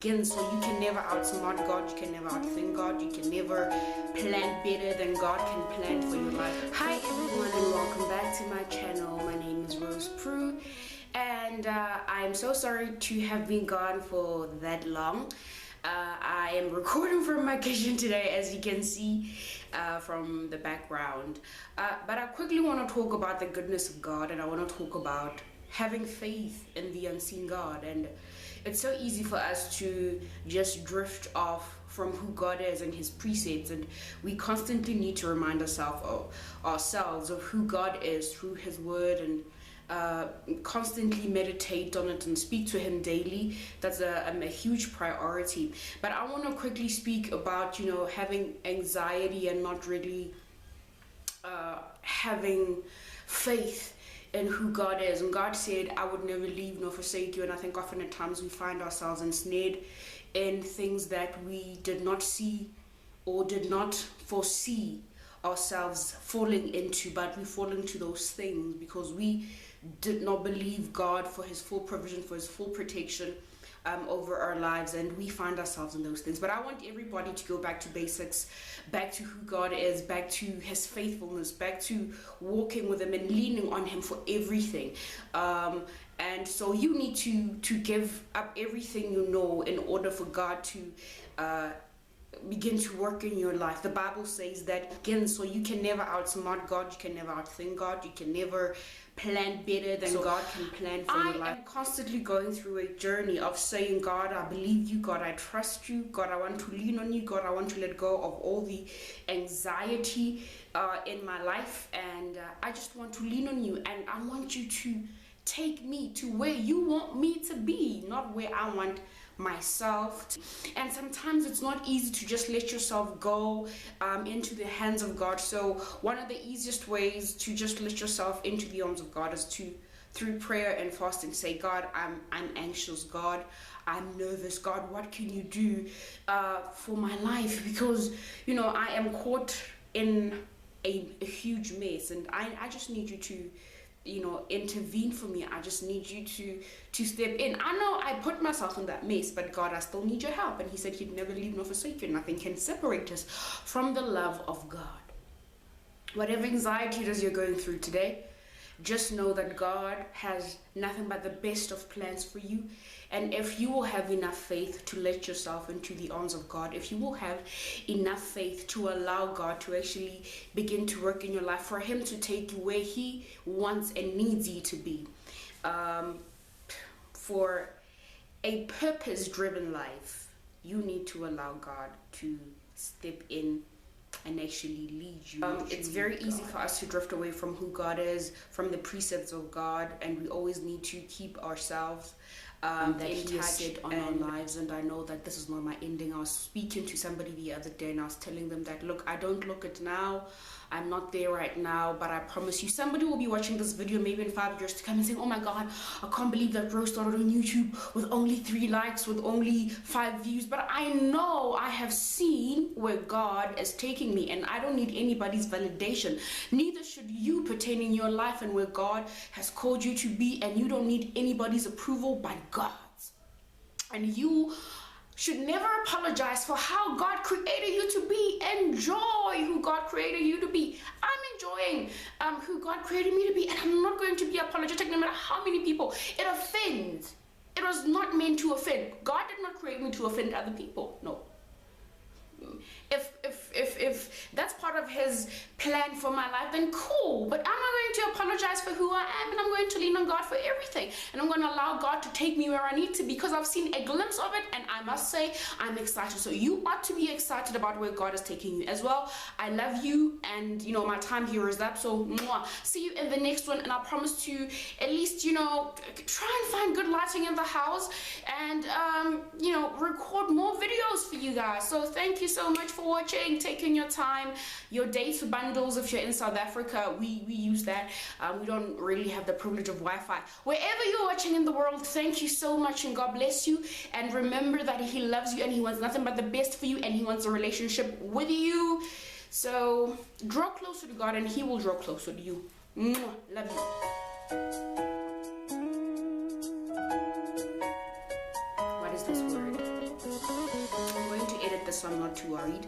Again, so you can never outsmart God, you can never outthink God, you can never plan better than God can plan for your life. Hi everyone and welcome back to my channel. My name is Rose Prue and I'm so sorry to have been gone for that long. I am recording from my kitchen today, as you can see from the background. But I quickly want to talk about the goodness of God, and I want to talk about having faith in the unseen God. And it's so easy for us to just drift off from who God is and his precepts, and we constantly need to remind ourselves of who God is through his word, and constantly meditate on it and speak to him daily. That's a huge priority. But I want to quickly speak about, having anxiety and not really having faith in who God is. And God said, I would never leave nor forsake you. And I think often at times we find ourselves ensnared in things that we did not see or did not foresee ourselves falling into, but we fall into those things because we did not believe God for his full provision, for his full protection over our lives, and we find ourselves in those things. But I want everybody to go back to basics, back to who God is, back to his faithfulness, back to walking with him and leaning on him for everything. And so you need to give up everything you know in order for God to begin to work in your life. The Bible says that, again, so you can never outsmart God, you can never outthink God, you can never plan better than God can plan for your life. I am constantly going through a journey of saying, God, I believe you, God, I trust you, God, I want to lean on you, God, I want to let go of all the anxiety in my life, and I just want to lean on you, and I want you to take me to where you want me to be, not where I want myself to. And sometimes it's not easy to just let yourself go into the hands of God. So one of the easiest ways to just let yourself into the arms of God is to, through prayer and fasting, say, God, I'm anxious, God, I'm nervous, God, what can you do for my life? Because I am caught in a huge mess, and I just need you to intervene for me. I just need you to step in. I know I put myself in that mess, but God, I still need your help. And he said he'd never leave nor forsake you. Nothing can separate us from the love of God. Whatever anxiety it is you're going through today, just know that God has nothing but the best of plans for you. And if you will have enough faith to let yourself into the arms of God, if you will have enough faith to allow God to actually begin to work in your life, for him to take you where he wants and needs you to be, for a purpose-driven life, you need to allow God to step in and actually lead you. It's very easy for us to drift away from who God is, from the precepts of God, and we always need to keep ourselves that he has set on our lives. And I know that this is not my ending. I was speaking to somebody the other day, and I was telling them that, look, I don't look it now, I'm not there right now, but I promise you somebody will be watching this video maybe in 5 years to come and saying, oh my God, I can't believe that Rose started on YouTube with only 3 likes, with only 5 views. But I know I have seen where God is taking me, and I don't need anybody's validation. Neither should you pertaining your life and where God has called you to be, and you don't need anybody's approval but God's. And you should never apologize for how God created you to be. Enjoy who God created you to be. I'm enjoying who God created me to be, and I'm not going to be apologetic no matter how many people it offends. It was not meant to offend. God did not create me to offend other people. No. If that's part of his plan for my life, then cool. But I'm not going to apologize for who I am, and I'm going to lean on God for everything, and I'm going to allow God to take me where I need to, because I've seen a glimpse of it, and I must say I'm excited. So you ought to be excited about where God is taking you as well. I love you, and my time here is up. So see you in the next one, and I promise to at least try and find good lighting in the house, and record more videos for you guys. So thank you so much for watching, taking your time, your data bundles. If you're in South Africa, we use that. We don't really have the privilege of Wi-Fi. Wherever you're watching in the world, thank you so much, and God bless you. And remember that he loves you, and he wants nothing but the best for you, and he wants a relationship with you. So draw closer to God, and he will draw closer to you. Love you. What is this word? so I'm not too worried.